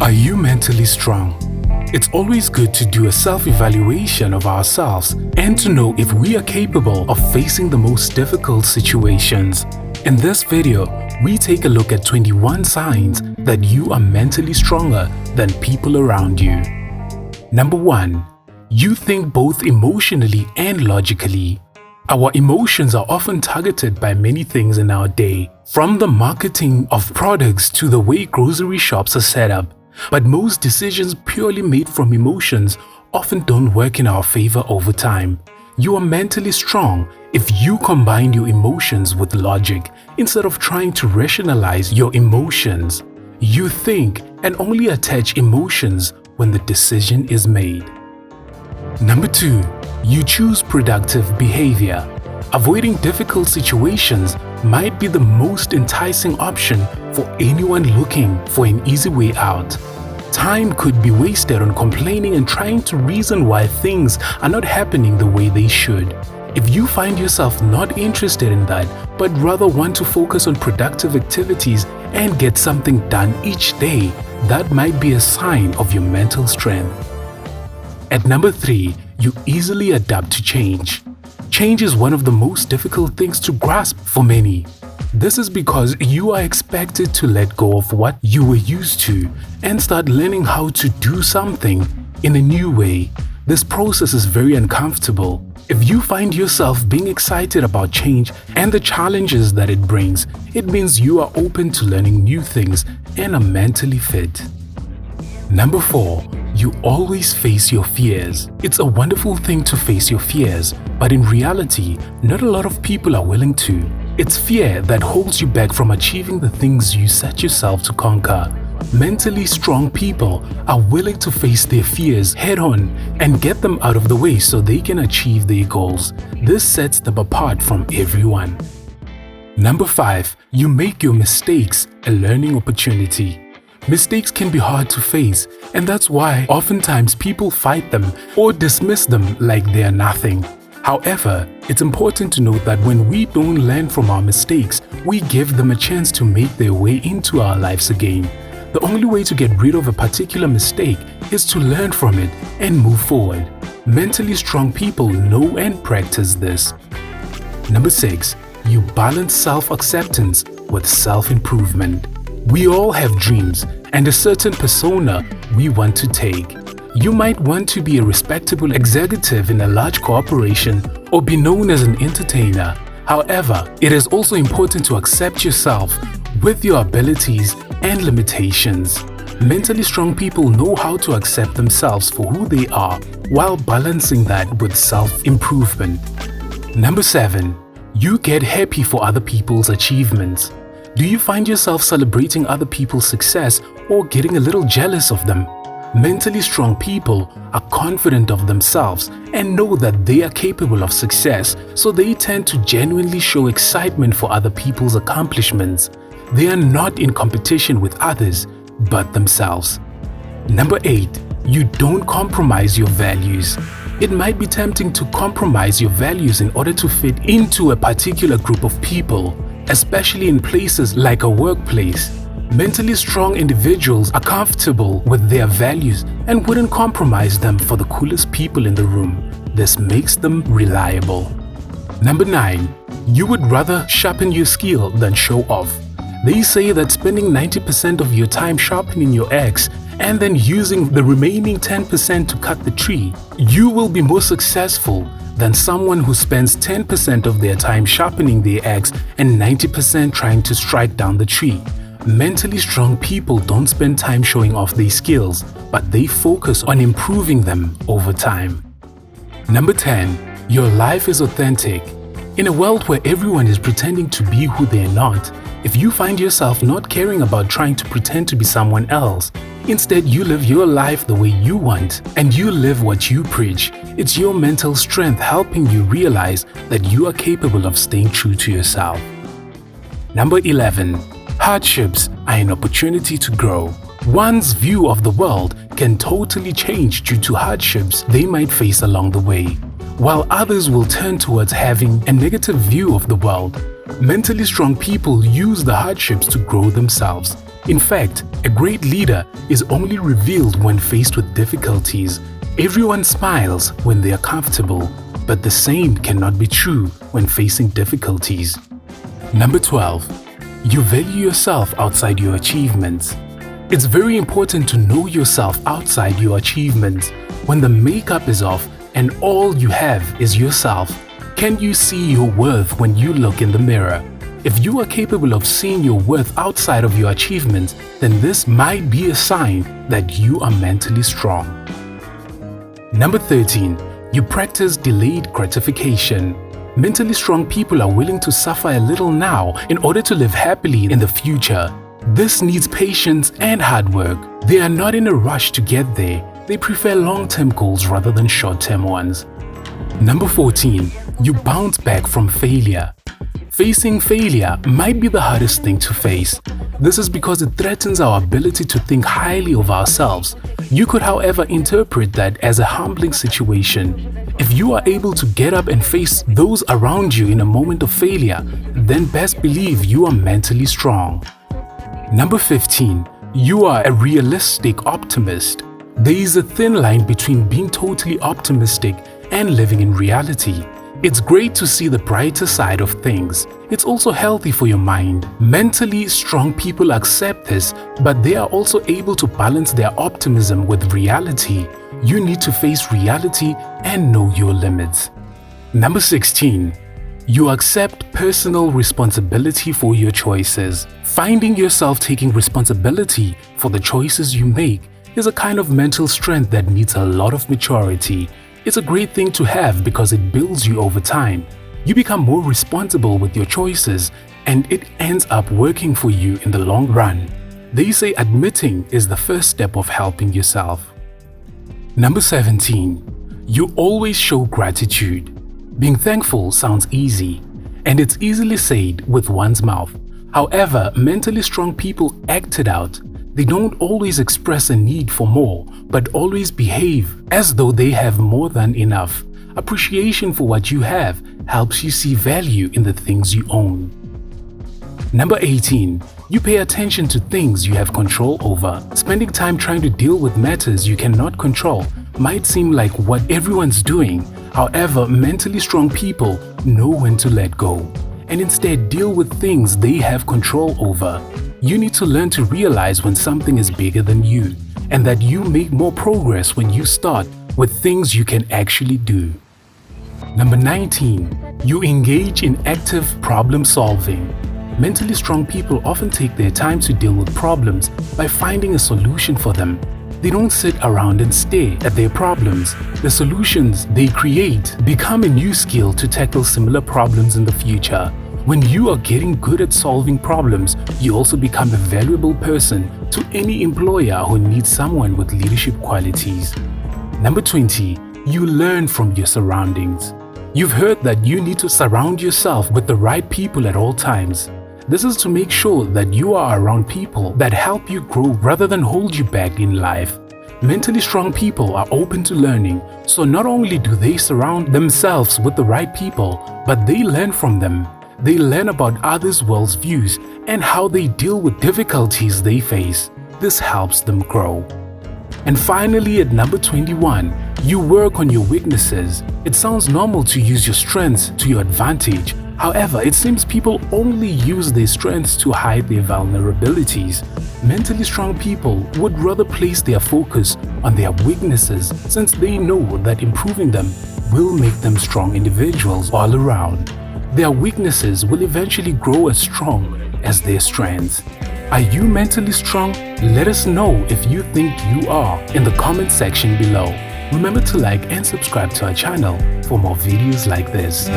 Are you mentally strong? It's always good to do a self-evaluation of ourselves and to know if we are capable of facing the most difficult situations. In this video, we take a look at 21 signs that you are mentally stronger than people around you. Number 1. You think both emotionally and logically. Our emotions are often targeted by many things in our day, from the marketing of products to the way grocery shops are set up. But most decisions purely made from emotions often don't work in our favor over time. You are mentally strong if you combine your emotions with logic instead of trying to rationalize your emotions. You think and only attach emotions when the decision is made. Number 2. You choose productive behavior. Avoiding difficult situations might be the most enticing option for anyone looking for an easy way out. Time could be wasted on complaining and trying to reason why things are not happening the way they should. If you find yourself not interested in that, but rather want to focus on productive activities and get something done each day, that might be a sign of your mental strength. At number 3, you easily adapt to change. Change is one of the most difficult things to grasp for many. This is because you are expected to let go of what you were used to and start learning how to do something in a new way. This process is very uncomfortable. If you find yourself being excited about change and the challenges that it brings, it means you are open to learning new things and are mentally fit. Number 4. You always face your fears. It's a wonderful thing to face your fears, but in reality, not a lot of people are willing to. It's fear that holds you back from achieving the things you set yourself to conquer. Mentally strong people are willing to face their fears head-on and get them out of the way so they can achieve their goals. This sets them apart from everyone. Number 5. You make your mistakes a learning opportunity. Mistakes can be hard to face, and that's why oftentimes people fight them or dismiss them like they are nothing. However, it's important to note that when we don't learn from our mistakes, we give them a chance to make their way into our lives again. The only way to get rid of a particular mistake is to learn from it and move forward. Mentally strong people know and practice this. Number 6. You balance self-acceptance with self-improvement. We all have dreams and a certain persona we want to take. You might want to be a respectable executive in a large corporation or be known as an entertainer. However, it is also important to accept yourself with your abilities and limitations. Mentally strong people know how to accept themselves for who they are while balancing that with self-improvement. Number 7. You get happy for other people's achievements. Do you find yourself celebrating other people's success or getting a little jealous of them? Mentally strong people are confident of themselves and know that they are capable of success, so they tend to genuinely show excitement for other people's accomplishments. They are not in competition with others, but themselves. Number 8. You don't compromise your values. It might be tempting to compromise your values in order to fit into a particular group of people, especially in places like a workplace. Mentally strong individuals are comfortable with their values and wouldn't compromise them for the coolest people in the room. This makes them reliable. Number 9. You would rather sharpen your skill than show off. They say that spending 90% of your time sharpening your axe and then using the remaining 10% to cut the tree, you will be more successful than someone who spends 10% of their time sharpening their axe and 90% trying to strike down the tree. Mentally strong people don't spend time showing off their skills, but they focus on improving them over time. Number 10. Your life is authentic. In a world where everyone is pretending to be who they are not, if you find yourself not caring about trying to pretend to be someone else, instead you live your life the way you want and you live what you preach, it's your mental strength helping you realize that you are capable of staying true to yourself. Number 11. Hardships are an opportunity to grow. One's view of the world can totally change due to hardships they might face along the way, while others will turn towards having a negative view of the world. Mentally strong people use the hardships to grow themselves. In fact, a great leader is only revealed when faced with difficulties. Everyone smiles when they are comfortable, but the same cannot be true when facing difficulties. Number 12. You value yourself outside your achievements. It's very important to know yourself outside your achievements. When the makeup is off and all you have is yourself, can you see your worth when you look in the mirror? If you are capable of seeing your worth outside of your achievements, then this might be a sign that you are mentally strong. Number 13. You practice delayed gratification. Mentally strong people are willing to suffer a little now in order to live happily in the future. This needs patience and hard work. They are not in a rush to get there. They prefer long-term goals rather than short-term ones. Number 14. You bounce back from failure. Facing failure might be the hardest thing to face. This is because it threatens our ability to think highly of ourselves. You could, however, interpret that as a humbling situation. If you are able to get up and face those around you in a moment of failure, then best believe you are mentally strong. Number 15. You are a realistic optimist. There is a thin line between being totally optimistic and living in reality. It's great to see the brighter side of things. It's also healthy for your mind. Mentally strong people accept this, but they are also able to balance their optimism with reality. You need to face reality and know your limits. Number 16. You accept personal responsibility for your choices. Finding yourself taking responsibility for the choices you make is a kind of mental strength that needs a lot of maturity. It's a great thing to have because it builds you over time. You become more responsible with your choices and it ends up working for you in the long run. They say admitting is the first step of helping yourself. Number 17. You always show gratitude. Being thankful sounds easy, and it's easily said with one's mouth. However, mentally strong people act it out. They don't always express a need for more, but always behave as though they have more than enough. Appreciation for what you have helps you see value in the things you own. Number 18. You pay attention to things you have control over. Spending time trying to deal with matters you cannot control might seem like what everyone's doing. However, mentally strong people know when to let go and instead deal with things they have control over. You need to learn to realize when something is bigger than you and that you make more progress when you start with things you can actually do. Number 19. You engage in active problem solving. Mentally strong people often take their time to deal with problems by finding a solution for them. They don't sit around and stare at their problems. The solutions they create become a new skill to tackle similar problems in the future. When you are getting good at solving problems, you also become a valuable person to any employer who needs someone with leadership qualities. Number 20. You learn from your surroundings. You've heard that you need to surround yourself with the right people at all times. This is to make sure that you are around people that help you grow rather than hold you back in life. Mentally strong people are open to learning, so not only do they surround themselves with the right people, but they learn from them. They learn about others' worldviews and how they deal with difficulties they face. This helps them grow. And finally, at number 21, you work on your weaknesses. It sounds normal to use your strengths to your advantage. However, it seems people only use their strengths to hide their vulnerabilities. Mentally strong people would rather place their focus on their weaknesses since they know that improving them will make them strong individuals all around. Their weaknesses will eventually grow as strong as their strengths. Are you mentally strong? Let us know if you think you are in the comment section below. Remember to like and subscribe to our channel for more videos like this.